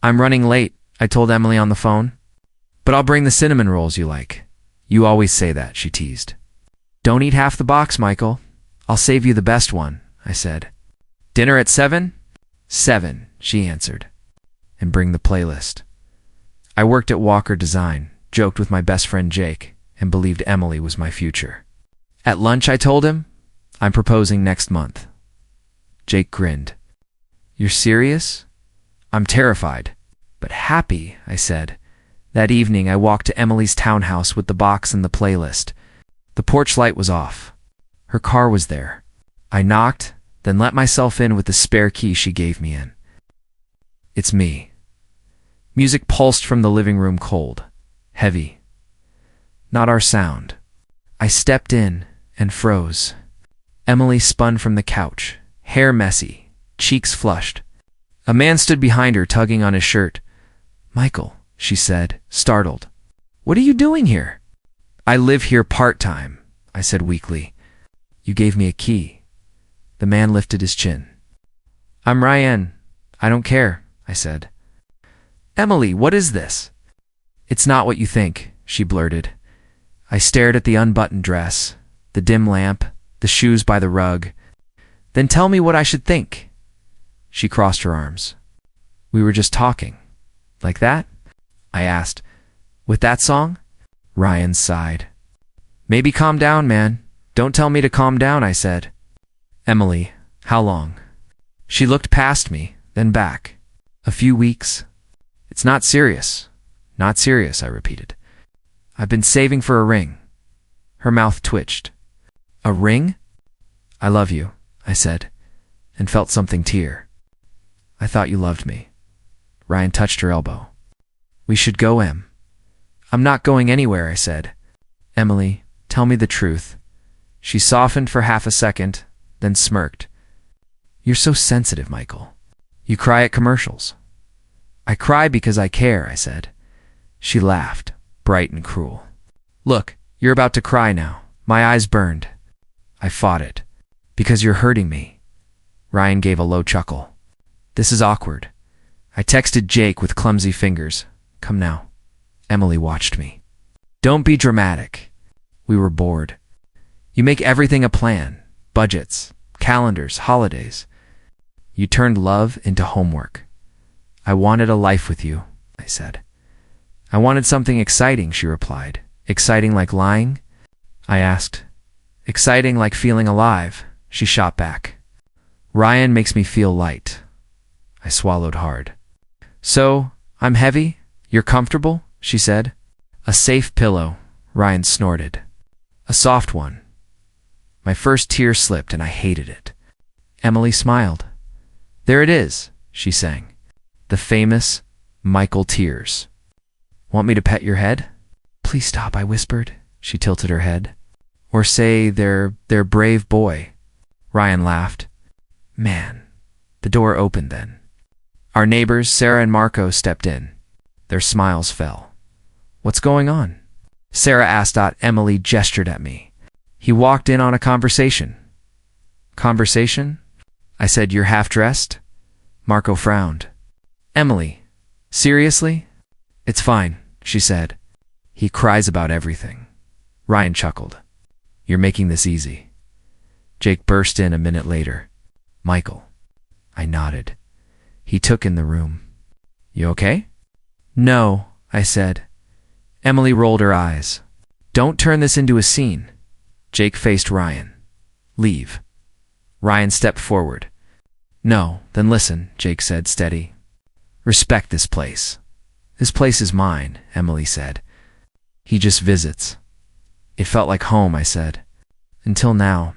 I'm running late, I told Emily on the phone. But I'll bring the cinnamon rolls you like. You always say that, she teased. Don't eat half the box, Michael. I'll save you the best one, I said. Dinner at 7? 7, she answered. And bring the playlist. I worked at Walker Design, joked with my best friend Jake, and believed Emily was my future. At lunch, I told him, I'm proposing next month. Jake grinned. You're serious? I'm terrified, but happy, I said. That evening, I walked to Emily's townhouse with the box and the playlist. The porch light was off. Her car was there. I knocked, then let myself in with the spare key she gave me in. It's me. Music pulsed from the living room cold, heavy. Not our sound. I stepped in and froze. Emily spun from the couch, hair messy, cheeks flushed. A man stood behind her, tugging on his shirt. Michael, she said, startled. What are you doing here? I live here part-time, I said weakly. You gave me a key. The man lifted his chin. I'm Ryan. I don't care, I said. Emily, what is this? It's not what you think, she blurted. I stared at the unbuttoned dress, the dim lamp, the shoes by the rug. Then tell me what I should think. She crossed her arms. We were just talking. Like that? I asked. With that song? Ryan sighed. Maybe calm down, man. Don't tell me to calm down, I said. Emily, how long? She looked past me, then back. A few weeks. It's not serious. Not serious, I repeated. I've been saving for a ring. Her mouth twitched. A ring? I love you, I said, and felt something tear. I thought you loved me. Ryan touched her elbow. We should go, Em. I'm not going anywhere, I said. Emily, tell me the truth. She softened for half a second, then smirked. You're so sensitive, Michael. You cry at commercials. I cry because I care, I said. She laughed, bright and cruel. Look, you're about to cry now. My eyes burned. I fought it. Because you're hurting me. Ryan gave a low chuckle. This is awkward. I texted Jake with clumsy fingers. Come now. Emily watched me. Don't be dramatic. We were bored. You make everything a plan. Budgets, calendars, holidays. You turned love into homework. I wanted a life with you, I said. I wanted something exciting, she replied. Exciting like lying? I asked. Exciting like feeling alive, she shot back. Ryan makes me feel light. I swallowed hard. So, I'm heavy? You're comfortable? She said. A safe pillow, Ryan snorted. A soft one. My first tear slipped and I hated it. Emily smiled. There it is, she sang. The famous Michael tears. Want me to pet your head? Please stop, I whispered. She tilted her head. Or say they're brave boy. Ryan laughed. Man. The door opened then. Our neighbors, Sarah and Marco, stepped in. Their smiles fell. What's going on? Sarah asked. Emily gestured at me. He walked in on a conversation. Conversation? I said, you're half-dressed? Marco frowned. Emily, seriously? It's fine, she said. He cries about everything. Ryan chuckled. You're making this easy. Jake burst in a minute later. Michael. I nodded. He took in the room. You okay? No, I said. Emily rolled her eyes. Don't turn this into a scene. Jake faced Ryan. Leave. Ryan stepped forward. No, then listen, Jake said, steady. Respect this place. This place is mine, Emily said. He just visits. It felt like home, I said. Until now.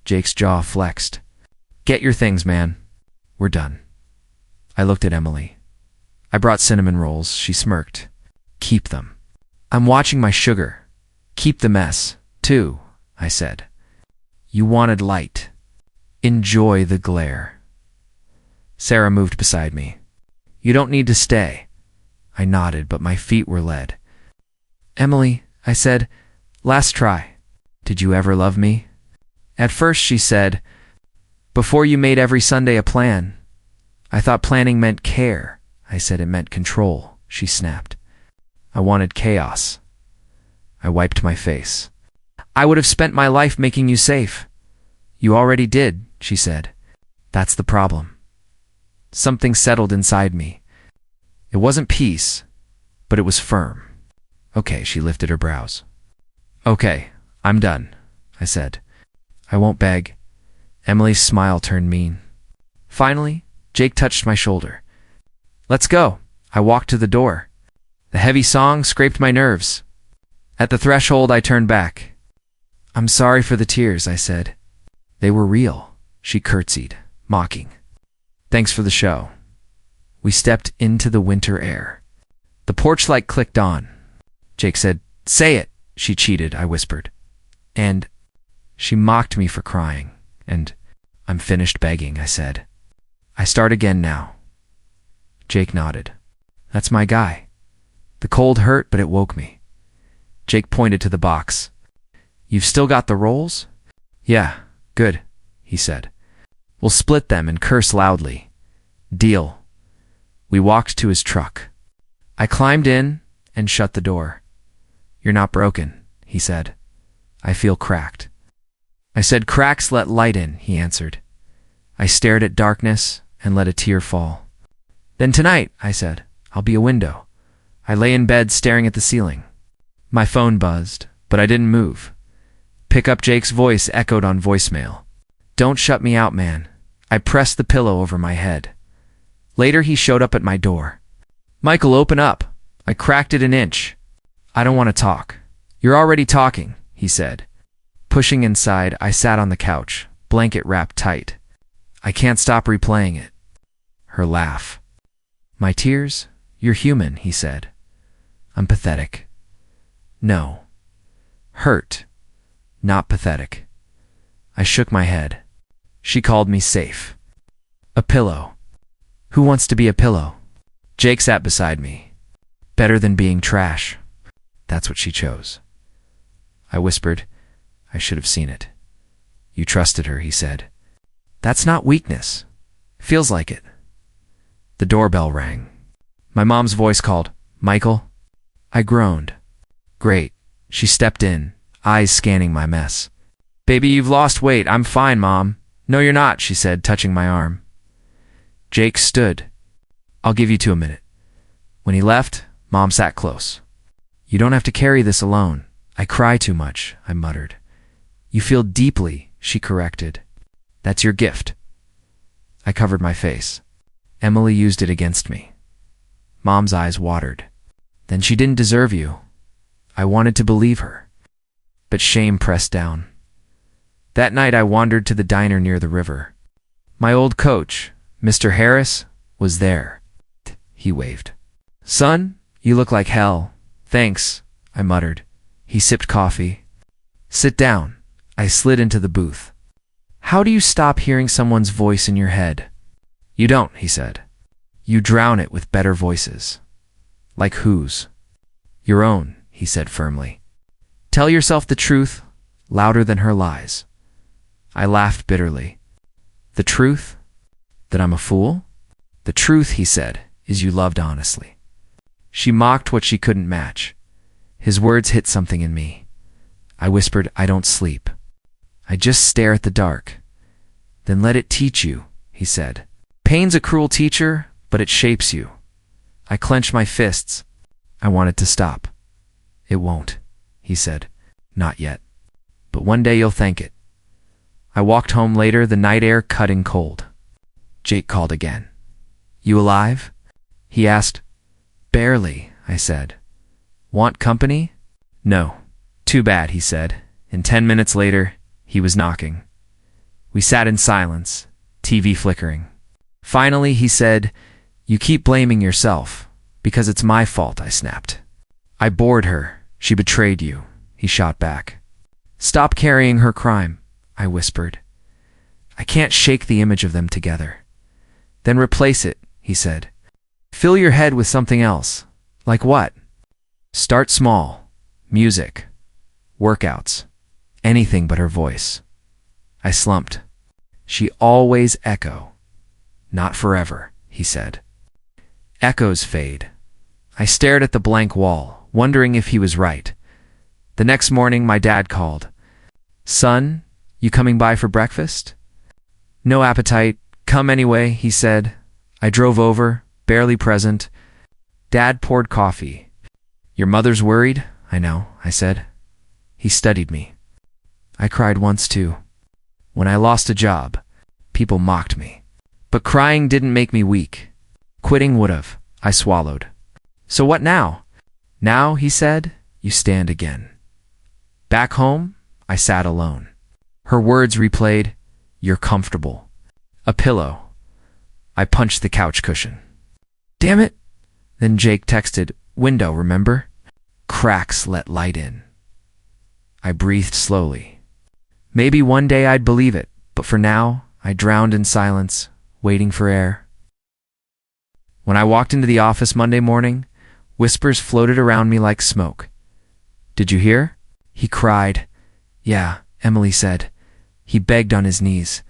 Jake's jaw flexed. Get your things, man. We're done. I looked at Emily. I brought cinnamon rolls, she smirked. Keep them. I'm watching my sugar. Keep the mess, too, I said. You wanted light. Enjoy the glare. Sarah moved beside me. You don't need to stay. I nodded, but my feet were lead. Emily, I said, last try. Did you ever love me? At first, she said, before you made every Sunday a plan. I thought planning meant care. I said. It meant control, she snapped. I wanted chaos. I wiped my face. I would have spent my life making you safe. You already did, she said. That's the problem. Something settled inside me. It wasn't peace, but it was firm. Okay, she lifted her brows. Okay, I'm done, I said. I won't beg. Emily's smile turned mean. Finally, Jake touched my shoulder. Let's go. I walked to the door. The heavy song scraped my nerves. At the threshold, I turned back. I'm sorry for the tears, I said. They were real, she curtsied, mocking. Thanks for the show. We stepped into the winter air. The porch light clicked on. Jake said, Say it, she cheated, I whispered. And she mocked me for crying. And I'm finished begging, I said. I start again now. Jake nodded. That's my guy. The cold hurt, but it woke me. Jake pointed to the box. You've still got the rolls? Yeah, good, he said. We'll split them and curse loudly. Deal. We walked to his truck. I climbed in and shut the door. You're not broken, he said. I feel cracked. I said, cracks let light in, he answered. I stared at darkness and let a tear fall. Then tonight, I said, I'll be a window. I lay in bed staring at the ceiling. My phone buzzed, but I didn't move. Pick up Jake's voice echoed on voicemail. Don't shut me out, man. I pressed the pillow over my head. Later, he showed up at my door. Michael, open up. I cracked it an inch. I don't want to talk. You're already talking, he said. Pushing inside, I sat on the couch, blanket wrapped tight. I can't stop replaying it. Her laugh. My tears? You're human, he said. I'm pathetic. No. Hurt. Not pathetic. I shook my head. She called me safe. A pillow. Who wants to be a pillow? Jake sat beside me. Better than being trash. That's what she chose. I whispered, I should have seen it. You trusted her, he said. That's not weakness. Feels like it. The doorbell rang. My mom's voice called, Michael? I groaned. Great. She stepped in, eyes scanning my mess. Baby, you've lost weight. I'm fine, Mom. No, you're not, she said, touching my arm. Jake stood. I'll give you 2 minutes. When he left, Mom sat close. You don't have to carry this alone. I cry too much, I muttered. You feel deeply, she corrected. That's your gift. I covered my face. Emily used it against me. Mom's eyes watered. Then she didn't deserve you. I wanted to believe her. But shame pressed down. That night I wandered to the diner near the river. My old coach, Mr. Harris, was there. He waved. Son, you look like hell. Thanks, I muttered. He sipped coffee. Sit down. I slid into the booth. How do you stop hearing someone's voice in your head? You don't, he said. You drown it with better voices. Like whose? Your own, he said firmly. Tell yourself the truth, louder than her lies. I laughed bitterly. The truth? That I'm a fool? The truth, he said, is you loved honestly. She mocked what she couldn't match. His words hit something in me. I whispered, I don't sleep. I just stare at the dark. Then let it teach you, he said. Pain's a cruel teacher, but it shapes you. I clenched my fists. I wanted to stop. It won't, he said. Not yet. But one day you'll thank it. I walked home later, the night air cutting cold. Jake called again. You alive? He asked. Barely, I said. Want company? No. Too bad, he said. And 10 minutes later, he was knocking. We sat in silence, TV flickering. Finally, he said, You keep blaming yourself, because it's my fault, I snapped. I bored her. She betrayed you, he shot back. Stop carrying her crime, I whispered. I can't shake the image of them together. Then replace it, he said. Fill your head with something else. Like what? Start small. Music. Workouts. Anything but her voice. I slumped. She always echo. Not forever, he said. Echoes fade. I stared at the blank wall, wondering if he was right. The next morning, my dad called. "Son, you coming by for breakfast?" "No appetite. Come anyway," he said. I drove over, barely present. Dad poured coffee. "Your mother's worried?" "I know," I said. He studied me. "I cried once too. When I lost a job, people mocked me. But crying didn't make me weak. Quitting would've." I swallowed. "So what now?" "Now," he said, "you stand again." Back home, I sat alone. Her words replayed, "You're comfortable." A pillow. I punched the couch cushion. "Damn it!" Then Jake texted, "Window, remember?" Cracks let light in. I breathed slowly. Maybe one day I'd believe it, but for now, I drowned in silence, waiting for air. When I walked into the office Monday morning, whispers floated around me like smoke. "Did you hear?" He cried. "Yeah," Emily said. He begged on his knees.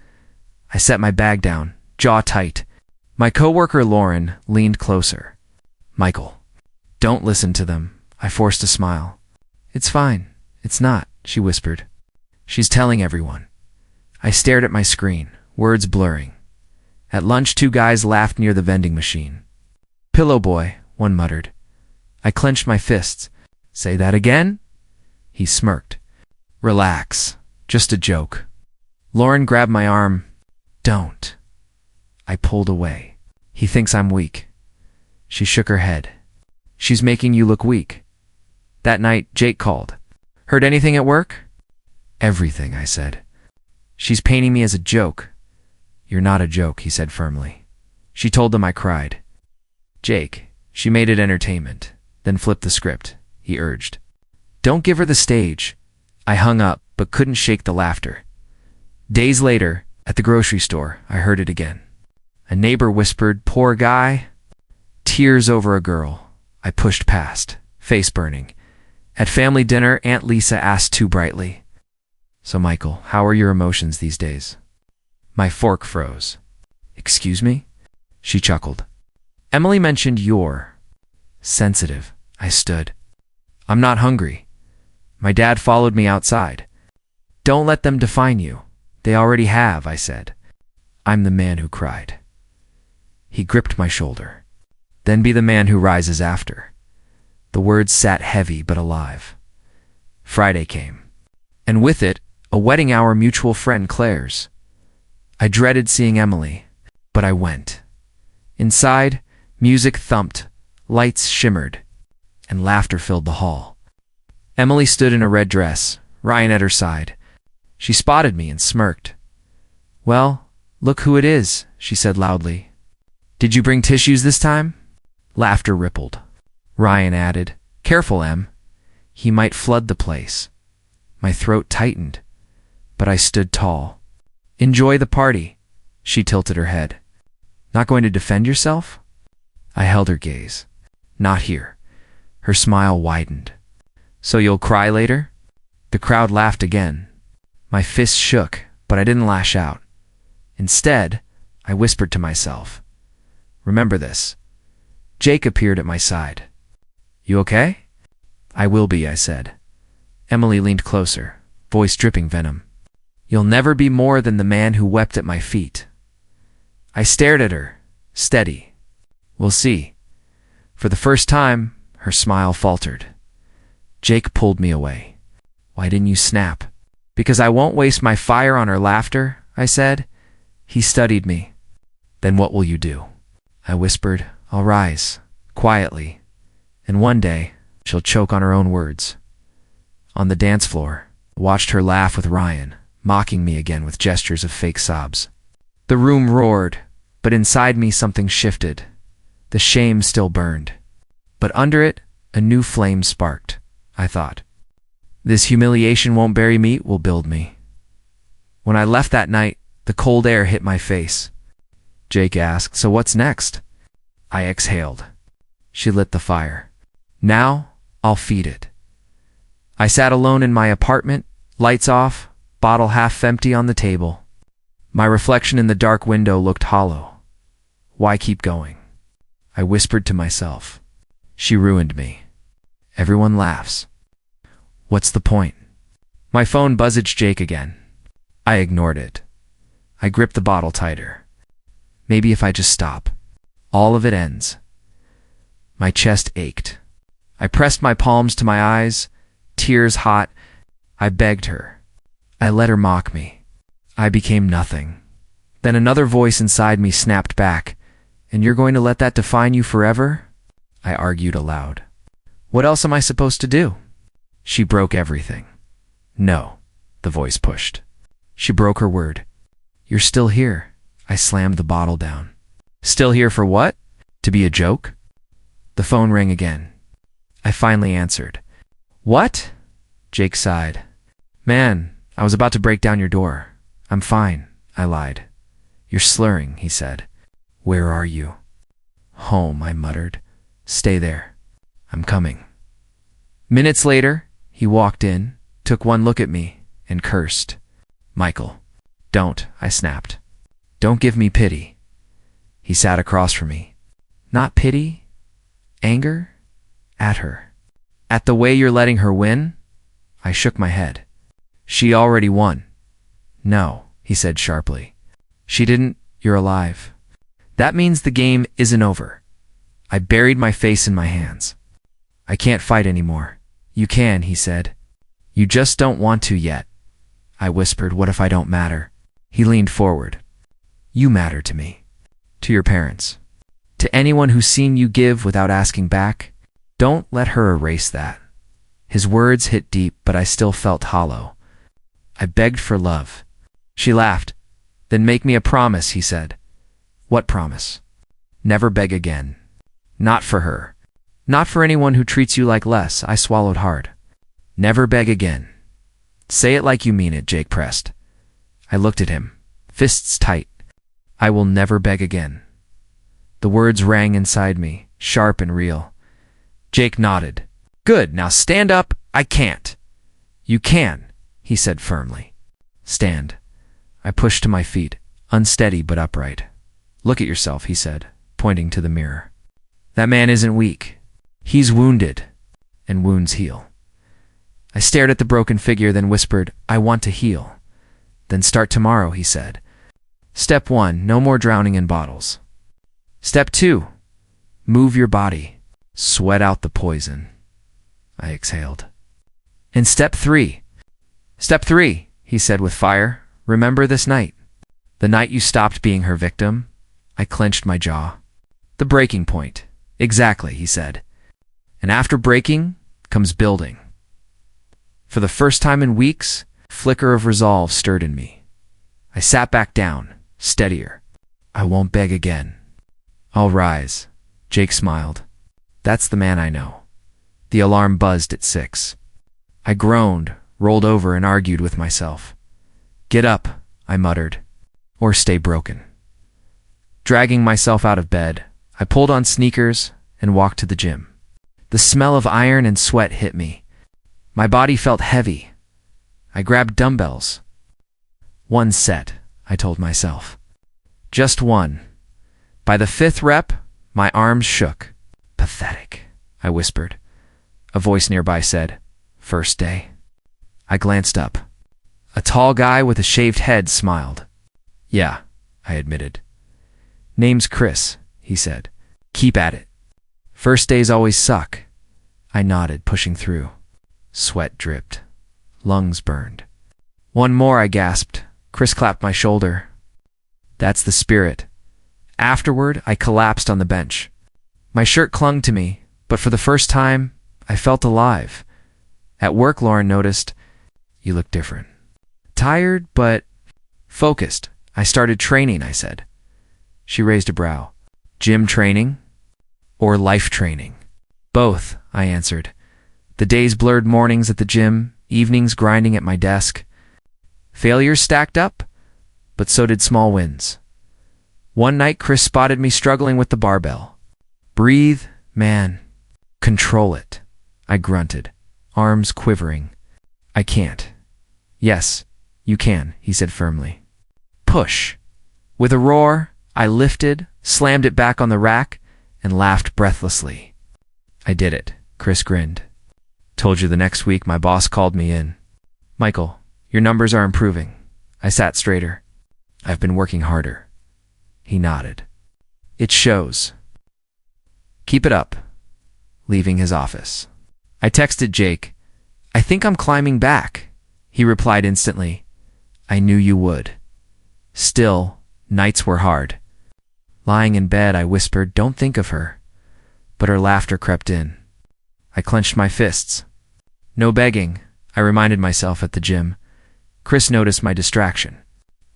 I set my bag down, jaw tight. My coworker Lauren leaned closer. "Michael, don't listen to them." I forced a smile. "It's fine. It's not," she whispered. "She's telling everyone." I stared at my screen, words blurring. At lunch, 2 guys laughed near the vending machine. "Pillow boy," one muttered. I clenched my fists. "Say that again?" He smirked. "Relax. Just a joke." Lauren grabbed my arm. "Don't." I pulled away. "He thinks I'm weak." She shook her head. "She's making you look weak." That night, Jake called. "Heard anything at work?" "Everything," I said. "She's painting me as a joke." "You're not a joke," he said firmly. She told them I cried. "Jake, she made it entertainment." Then flipped the script. He urged. "Don't give her the stage." I hung up, but couldn't shake the laughter. Days later, at the grocery store, I heard it again. A neighbor whispered, "Poor guy." Tears over a girl. I pushed past, face burning. At family dinner, Aunt Lisa asked too brightly, "So Michael, how are your emotions these days?" My fork froze. "Excuse me?" She chuckled. "Emily mentioned you're sensitive." I stood. "I'm not hungry." My dad followed me outside. "Don't let them define you. They already have," I said. "I'm the man who cried." He gripped my shoulder. "Then be the man who rises after." The words sat heavy but alive. Friday came, and with it, a wedding our mutual friend Claire's. I dreaded seeing Emily, but I went. Inside, music thumped, lights shimmered, and laughter filled the hall. Emily stood in a red dress, Ryan at her side. She spotted me and smirked. "Well, look who it is," she said loudly. "Did you bring tissues this time?" Laughter rippled. Ryan added, "Careful, Em. He might flood the place." My throat tightened, but I stood tall. "Enjoy the party." She tilted her head. "Not going to defend yourself?" I held her gaze. "Not here." Her smile widened. "So you'll cry later?" The crowd laughed again. My fists shook, but I didn't lash out. Instead, I whispered to myself, "Remember this." Jake appeared at my side. "You okay?" "I will be," I said. Emily leaned closer, voice dripping venom. "You'll never be more than the man who wept at my feet." I stared at her, steady. "We'll see." For the first time, her smile faltered. Jake pulled me away. "Why didn't you snap?" "Because I won't waste my fire on her laughter," I said. He studied me. "Then what will you do?" I whispered, "I'll rise, quietly, and one day she'll choke on her own words." On the dance floor, I watched her laugh with Ryan, mocking me again with gestures of fake sobs. The room roared, but inside me something shifted. The shame still burned. But under it, a new flame sparked, I thought. This humiliation won't bury me, it will build me. When I left that night, the cold air hit my face. Jake asked, "So what's next?" I exhaled. She lit the fire. "Now, I'll feed it." I sat alone in my apartment, lights off, bottle half empty on the table. My reflection in the dark window looked hollow. Why keep going? I whispered to myself. She ruined me. Everyone laughs. What's the point? My phone buzzed Jake again. I ignored it. I gripped the bottle tighter. Maybe if I just stop, all of it ends. My chest ached. I pressed my palms to my eyes, tears hot. I begged her. I let her mock me. I became nothing. Then another voice inside me snapped back. And you're going to let that define you forever? I argued aloud. What else am I supposed to do? She broke everything. No, the voice pushed. She broke her word. You're still here. I slammed the bottle down. Still here for what? To be a joke? The phone rang again. I finally answered. What? Jake sighed. Man, I was about to break down your door. I'm fine, I lied. You're slurring, he said. Where are you? Home, I muttered. Stay there. I'm coming. Minutes later, he walked in, took one look at me, and cursed. Michael. Don't, I snapped. Don't give me pity. He sat across from me. Not pity? Anger? At her. At the way you're letting her win? I shook my head. She already won. No, he said sharply. She didn't. You're alive. That means the game isn't over. I buried my face in my hands. I can't fight anymore. You can, he said. You just don't want to yet. I whispered, what if I don't matter? He leaned forward. You matter to me. To your parents. To anyone who's seen you give without asking back. Don't let her erase that. His words hit deep, but I still felt hollow. I begged for love. She laughed. Then make me a promise, he said. What promise? Never beg again. Not for her. Not for anyone who treats you like less, I swallowed hard. Never beg again. Say it like you mean it, Jake pressed. I looked at him, fists tight. I will never beg again. The words rang inside me, sharp and real. Jake nodded. Good, now stand up. I can't. You can, he said firmly. Stand. I pushed to my feet, unsteady but upright. Look at yourself, he said, pointing to the mirror. That man isn't weak. He's wounded, and wounds heal. I stared at the broken figure, then whispered, I want to heal. Then start tomorrow, he said. Step 1, no more drowning in bottles. Step 2, move your body. Sweat out the poison. I exhaled. And step 3, he said with fire, remember this night. The night you stopped being her victim. I clenched my jaw. The breaking point. Exactly, he said. And after breaking comes building. For the first time in weeks, a flicker of resolve stirred in me. I sat back down, steadier. I won't beg again. I'll rise. Jake smiled. That's the man I know. The alarm buzzed at 6. I groaned, rolled over, and argued with myself. Get up, I muttered, or stay broken. Dragging myself out of bed, I pulled on sneakers and walked to the gym. The smell of iron and sweat hit me. My body felt heavy. I grabbed dumbbells. 1 set, I told myself. Just 1. By the 5th rep, my arms shook. Pathetic, I whispered. A voice nearby said, First day. I glanced up. A tall guy with a shaved head smiled. Yeah, I admitted. Name's Chris, he said. Keep at it. First days always suck. I nodded, pushing through. Sweat dripped. Lungs burned. 1 more, I gasped. Chris clapped my shoulder. That's the spirit. Afterward, I collapsed on the bench. My shirt clung to me, but for the first time, I felt alive. At work, Lauren noticed, You look different. Tired, but focused. I started training, I said. She raised a brow. Gym training? Or life training? Both, I answered. The days blurred, mornings at the gym, evenings grinding at my desk. Failures stacked up, but so did small wins. One night, Chris spotted me struggling with the barbell. Breathe, man. Control it, I grunted, arms quivering. I can't. Yes, you can, he said firmly. Push. With a roar, I lifted, slammed it back on the rack, and laughed breathlessly. I did it, Chris grinned. Told you the next week my boss called me in. Michael, your numbers are improving. I sat straighter. I've been working harder. He nodded. It shows. Keep it up. Leaving his office. I texted Jake. I think I'm climbing back. He replied instantly. I knew you would. Still, nights were hard. Lying in bed, I whispered, don't think of her. But her laughter crept in. I clenched my fists. No begging, I reminded myself at the gym. Chris noticed my distraction.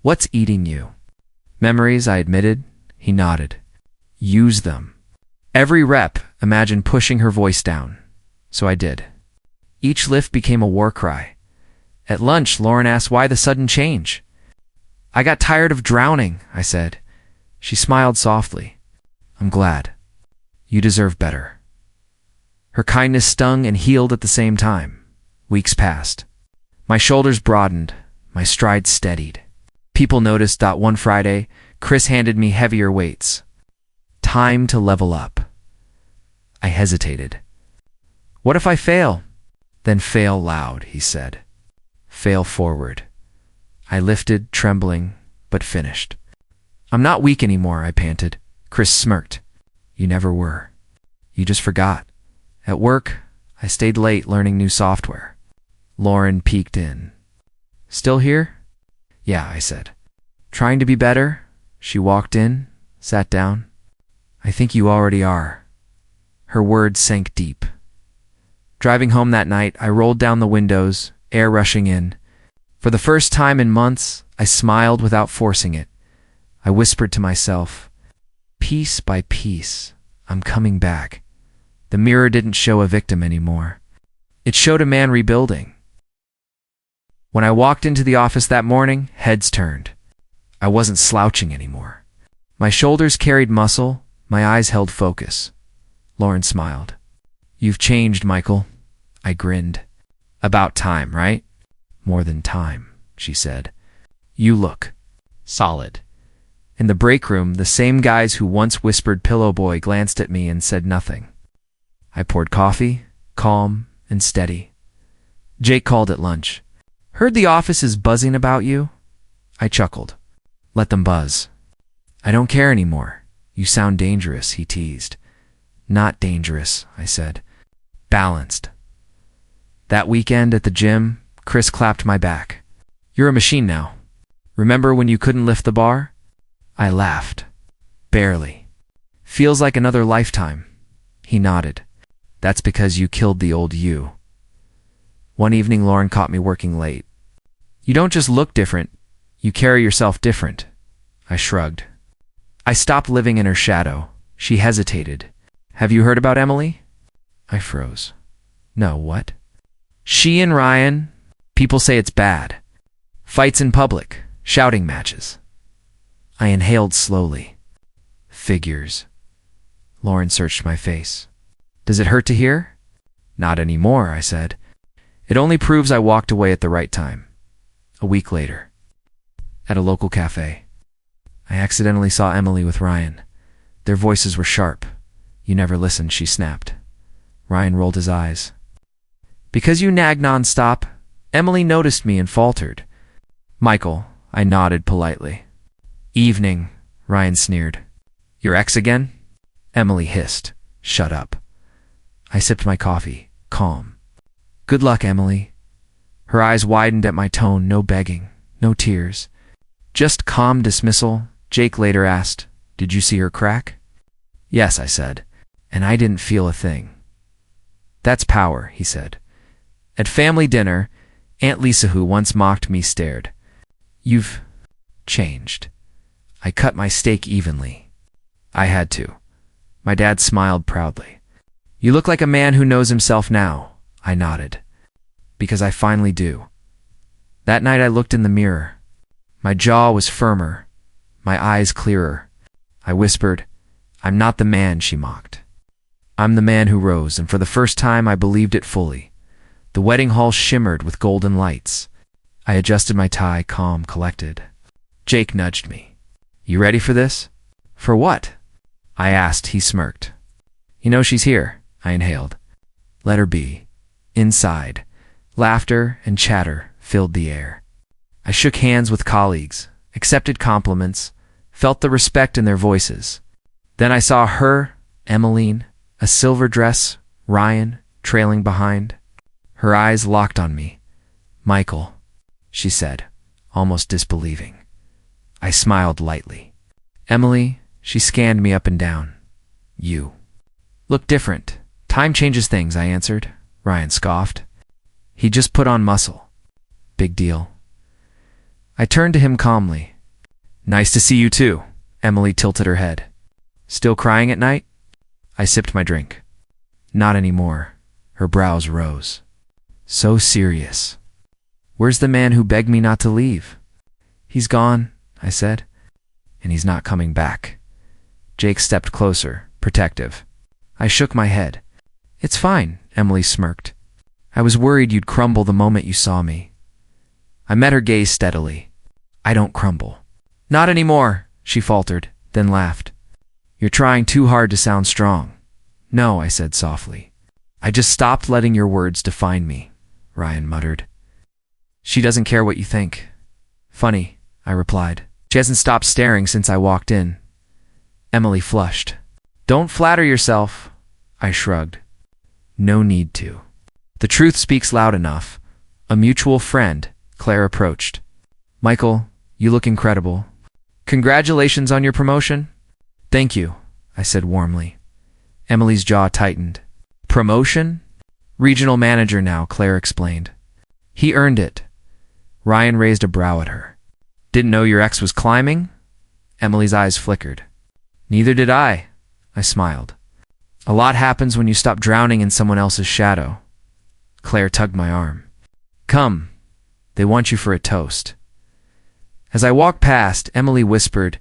What's eating you? Memories, I admitted. He nodded. Use them. Every rep, imagine pushing her voice down. So I did. Each lift became a war cry. At lunch, Lauren asked why the sudden change. I got tired of drowning, I said. She smiled softly. I'm glad. You deserve better. Her kindness stung and healed at the same time. Weeks passed. My shoulders broadened. My stride steadied. People noticed that one Friday, Chris handed me heavier weights. Time to level up. I hesitated. What if I fail? Then fail loud, he said. Fail forward. I lifted, trembling, but finished. I'm not weak anymore, I panted. Chris smirked. You never were. You just forgot. At work, I stayed late learning new software. Lauren peeked in. Still here? Yeah, I said. Trying to be better? She walked in, sat down. I think you already are. Her words sank deep. Driving home that night, I rolled down the windows, air rushing in. For the first time in months, I smiled without forcing it. I whispered to myself, piece by piece, I'm coming back. The mirror didn't show a victim anymore. It showed a man rebuilding. When I walked into the office that morning, heads turned. I wasn't slouching anymore. My shoulders carried muscle, my eyes held focus. Lauren smiled. You've changed, Michael. I grinned. About time, right? More than time, she said. You look solid. In the break room, the same guys who once whispered "Pillow Boy" glanced at me and said nothing. I poured coffee, calm and steady. Jake called at lunch. Heard the office is buzzing about you? I chuckled. Let them buzz. I don't care anymore. You sound dangerous, he teased. Not dangerous, I said. Balanced. That weekend at the gym, Chris clapped my back. You're a machine now. Remember when you couldn't lift the bar? I laughed. Barely. Feels like another lifetime. He nodded. That's because you killed the old you. One evening, Lauren caught me working late. You don't just look different, you carry yourself different. I shrugged. I stopped living in her shadow. She hesitated. Have you heard about Emily? I froze. No, what? She and Ryan, people say it's bad. Fights in public, shouting matches. I inhaled slowly. Figures. Lauren searched my face. Does it hurt to hear? Not anymore, I said. It only proves I walked away at the right time. A week later, at a local cafe, I accidentally saw Emily with Ryan. Their voices were sharp. You never listened, she snapped. Ryan rolled his eyes. Because you nag nonstop, Emily noticed me and faltered. Michael, I nodded politely. Evening, Ryan sneered. Your ex again? Emily hissed. Shut up. I sipped my coffee, calm. Good luck, Emily. Her eyes widened at my tone, no begging, no tears. Just calm dismissal. Jake later asked, did you see her crack? Yes, I said, and I didn't feel a thing. That's power, he said. At family dinner, Aunt Lisa, who once mocked me, stared. You've changed. I cut my steak evenly. I had to. My dad smiled proudly. You look like a man who knows himself now, I nodded. Because I finally do. That night I looked in the mirror. My jaw was firmer, my eyes clearer. I whispered, I'm not the man she mocked. I'm the man who rose, and for the first time I believed it fully. The wedding hall shimmered with golden lights. I adjusted my tie, calm, collected. Jake nudged me. You ready for this? For what? I asked. He smirked. You know she's here, I inhaled. Let her be. Inside, laughter and chatter filled the air. I shook hands with colleagues, accepted compliments, felt the respect in their voices. Then I saw her, Emmeline, a silver dress, Ryan, trailing behind. Her eyes locked on me. Michael, she said, almost disbelieving. I smiled lightly. Emily, she scanned me up and down. You look different. Time changes things, I answered. Ryan scoffed. He just put on muscle. Big deal. I turned to him calmly. Nice to see you too. Emily tilted her head. Still crying at night? I sipped my drink. Not anymore. Her brows rose. So serious. Where's the man who begged me not to leave? He's gone, I said. And he's not coming back. Jake stepped closer, protective. I shook my head. It's fine, Emily smirked. I was worried you'd crumble the moment you saw me. I met her gaze steadily. I don't crumble. Not anymore, she faltered, then laughed. You're trying too hard to sound strong. No, I said softly. I just stopped letting your words define me, Ryan muttered. She doesn't care what you think. Funny, I replied. She hasn't stopped staring since I walked in. Emily flushed. Don't flatter yourself, I shrugged. No need to. The truth speaks loud enough. A mutual friend, Claire approached. Michael, you look incredible. Congratulations on your promotion. Thank you, I said warmly. Emily's jaw tightened. Promotion? Regional manager now, Claire explained. He earned it. Ryan raised a brow at her. Didn't know your ex was climbing? Emily's eyes flickered. Neither did I smiled. A lot happens when you stop drowning in someone else's shadow. Claire tugged my arm. Come, they want you for a toast. As I walked past, Emily whispered,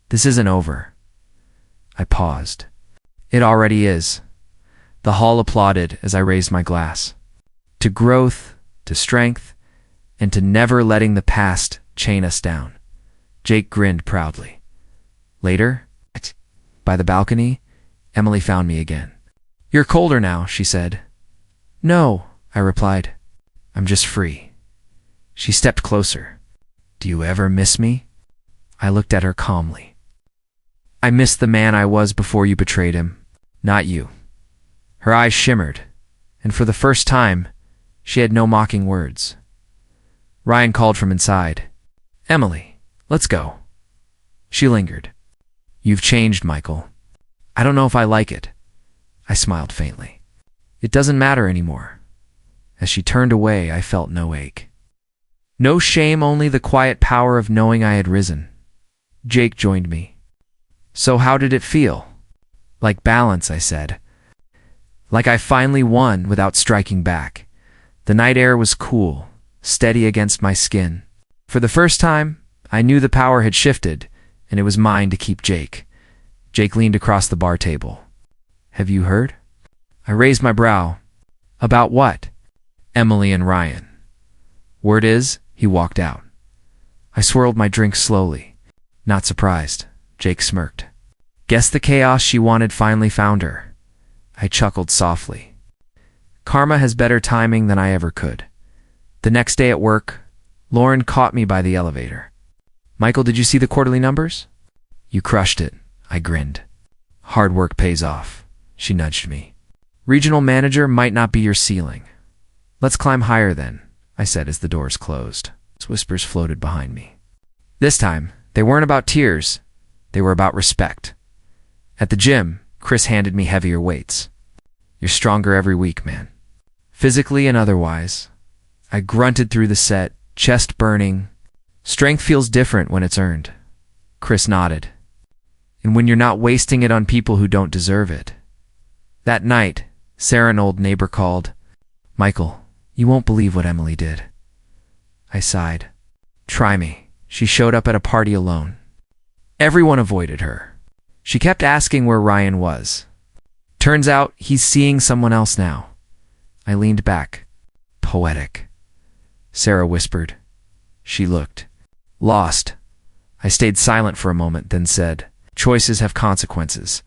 This isn't over. I paused. It already is. The hall applauded as I raised my glass. To growth, to strength, and to never letting the past chain us down. Jake grinned proudly. Later, by the balcony, Emily found me again. You're colder now, she said. No, I replied. I'm just free. She stepped closer. Do you ever miss me? I looked at her calmly. I miss the man I was before you betrayed him, not you. Her eyes shimmered, and for the first time, she had no mocking words. Ryan called from inside. Emily, let's go. She lingered. You've changed, Michael. I don't know if I like it. I smiled faintly. It doesn't matter anymore. As she turned away, I felt no ache. No shame, only the quiet power of knowing I had risen. Jake joined me. So how did it feel? Like balance, I said. Like I finally won without striking back. The night air was cool, steady against my skin. For the first time, I knew the power had shifted, and it was mine to keep Jake. Jake leaned across the bar table. Have you heard? I raised my brow. About what? Emily and Ryan. Word is, he walked out. I swirled my drink slowly. Not surprised. Jake smirked. Guess the chaos she wanted finally found her. I chuckled softly. Karma has better timing than I ever could. The next day at work, Lauren caught me by the elevator. Michael, did you see the quarterly numbers? You crushed it, I grinned. Hard work pays off, she nudged me. Regional manager might not be your ceiling. Let's climb higher then, I said as the doors closed. Whispers floated behind me. This time, they weren't about tears. They were about respect. At the gym, Chris handed me heavier weights. You're stronger every week, man. Physically and otherwise. I grunted through the set, chest burning. Strength feels different when it's earned. Chris nodded. And when you're not wasting it on people who don't deserve it. That night, Sarah, an old neighbor, called. Michael, you won't believe what Emily did. I sighed. Try me. She showed up at a party alone. Everyone avoided her. She kept asking where Ryan was. Turns out he's seeing someone else now. I leaned back. Poetic. Sarah whispered. She looked. Lost. I stayed silent for a moment, then said, Choices have consequences.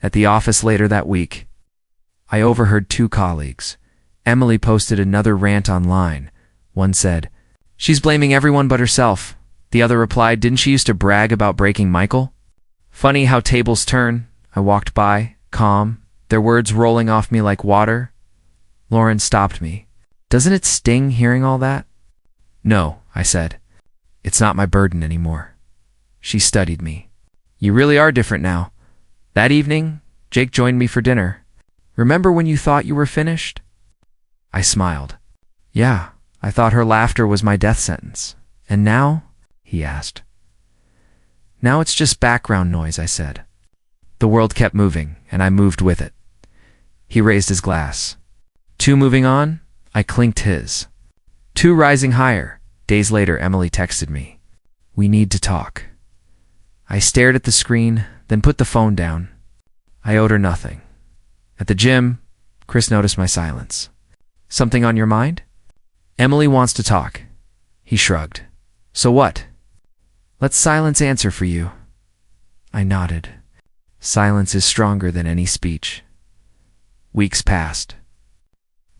At the office later that week, I overheard two colleagues. Emily posted another rant online. One said, "She's blaming everyone but herself." The other replied, "Didn't she used to brag about breaking Michael?" Funny how tables turn. I walked by, calm, their words rolling off me like water. Lauren stopped me. "Doesn't it sting hearing all that?" "No," I said. "It's not my burden anymore." She studied me. "You really are different now. That evening, Jake joined me for dinner. Remember when you thought you were finished?" I smiled. "Yeah, I thought her laughter was my death sentence. And now?" he asked. "Now it's just background noise," I said. The world kept moving, and I moved with it. He raised his glass. "Two moving on?" I clinked his. "Two rising higher." Days later, Emily texted me, "We need to talk." I stared at the screen, then put the phone down. I owed her nothing. At the gym, Chris noticed my silence. "Something on your mind?" "Emily wants to talk." He shrugged. "So what?" "Let's silence answer for you." I nodded. Silence is stronger than any speech. Weeks passed.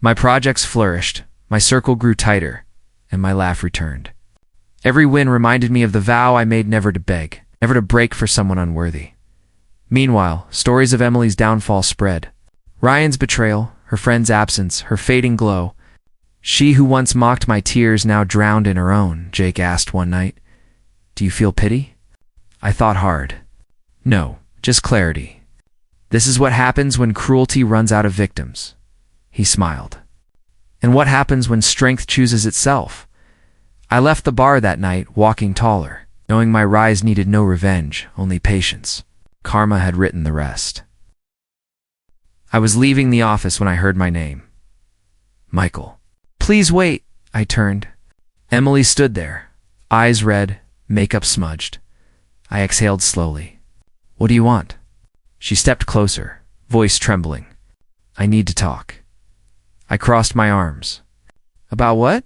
My projects flourished, my circle grew tighter, and my laugh returned. Every win reminded me of the vow I made never to beg, never to break for someone unworthy. Meanwhile, stories of Emily's downfall spread. Ryan's betrayal, her friend's absence, her fading glow. "She who once mocked my tears now drowned in her own," Jake asked one night. "Do you feel pity?" I thought hard. No, just clarity. This is what happens when cruelty runs out of victims. He smiled. And what happens when strength chooses itself? I left the bar that night, walking taller, knowing my rise needed no revenge, only patience. Karma had written the rest. I was leaving the office when I heard my name. Michael. "Please wait." I turned. Emily stood there, eyes red, makeup smudged. I exhaled slowly. "What do you want?" She stepped closer, voice trembling. "I need to talk." I crossed my arms. "About what?"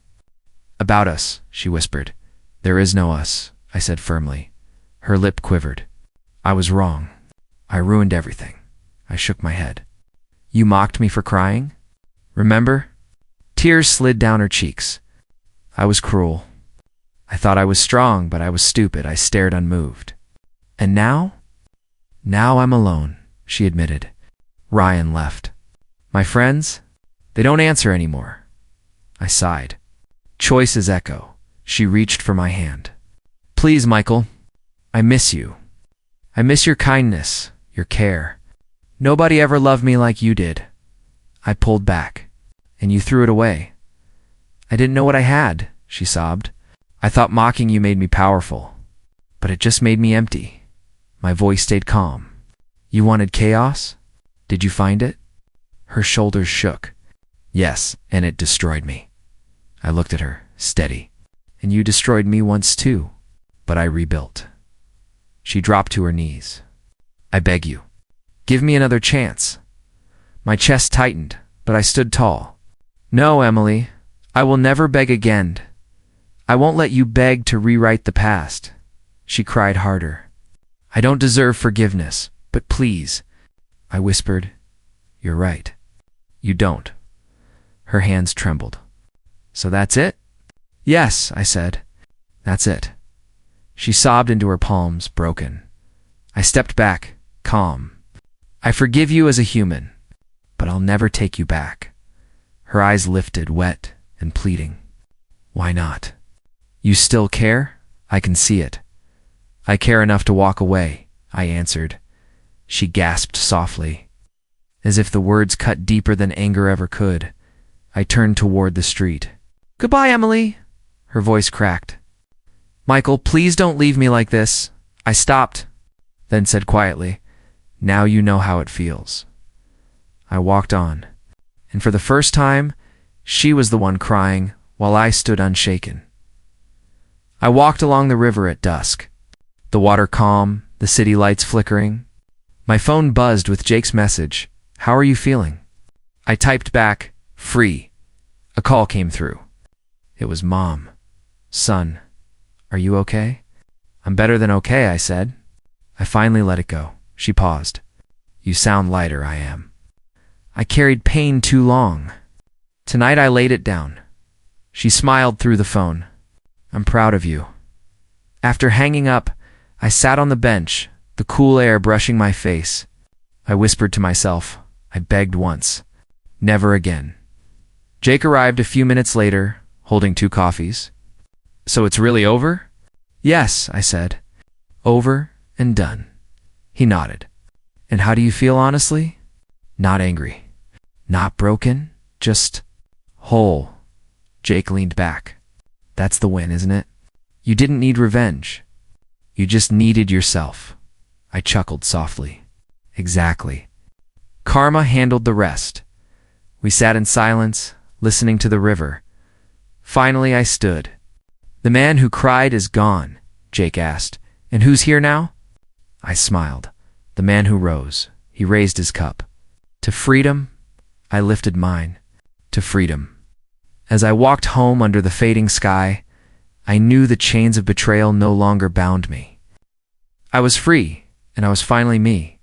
"About us," she whispered. "There is no us," I said firmly. Her lip quivered. I was wrong. I ruined everything. I shook my head. "You mocked me for crying? Remember?" Tears slid down her cheeks. I was cruel. I thought I was strong, but I was stupid. I stared unmoved. "And now?" "Now I'm alone," she admitted. Ryan left. "My friends? They don't answer anymore." I sighed. Choices echo. She reached for my hand. "Please, Michael. I miss you. I miss your kindness, your care. Nobody ever loved me like you did." I pulled back. "And you threw it away." "I didn't know what I had," she sobbed. "I thought mocking you made me powerful. But it just made me empty." My voice stayed calm. "You wanted chaos? Did you find it?" Her shoulders shook. "Yes, and it destroyed me." I looked at her, steady. "And you destroyed me once too, but I rebuilt." She dropped to her knees. "I beg you, give me another chance." My chest tightened, but I stood tall. "No, Emily, I will never beg again. I won't let you beg to rewrite the past." She cried harder. "I don't deserve forgiveness, but please." I whispered, "You're right. You don't." Her hands trembled. "So that's it?" "Yes," I said. "That's it." She sobbed into her palms, broken. I stepped back, calm. "I forgive you as a human, but I'll never take you back." Her eyes lifted, wet and pleading. "Why not?" "You still care? I can see it." "I care enough to walk away," I answered. She gasped softly. As if the words cut deeper than anger ever could, I turned toward the street. "Goodbye, Emily." Her voice cracked. "Michael, please don't leave me like this." I stopped, then said quietly, "Now you know how it feels." I walked on, and for the first time, she was the one crying while I stood unshaken. I walked along the river at dusk, the water calm, the city lights flickering. My phone buzzed with Jake's message, "How are you feeling?" I typed back, "Free." A call came through. It was Mom. "Son, are you okay?" "I'm better than okay," I said. I finally let it go. She paused. "You sound lighter." I am. I carried pain too long. Tonight I laid it down. She smiled through the phone. I'm proud of you. After hanging up, I sat on the bench, the cool air brushing my face. I whispered to myself, I begged once. Never again. Jake arrived a few minutes later, holding 2 coffees. So it's really over? Yes, I said. Over and done. He nodded. And how do you feel, honestly? Not angry. Not broken. Just whole. Jake leaned back. That's the win, isn't it? You didn't need revenge. You just needed yourself. I chuckled softly. Exactly. Karma handled the rest. We sat in silence, listening to the river. Finally, I stood. The man who cried is gone, Jake asked. And who's here now? I smiled. The man who rose. He raised his cup. To freedom, I lifted mine. To freedom. As I walked home under the fading sky, I knew the chains of betrayal no longer bound me. I was free, and I was finally me.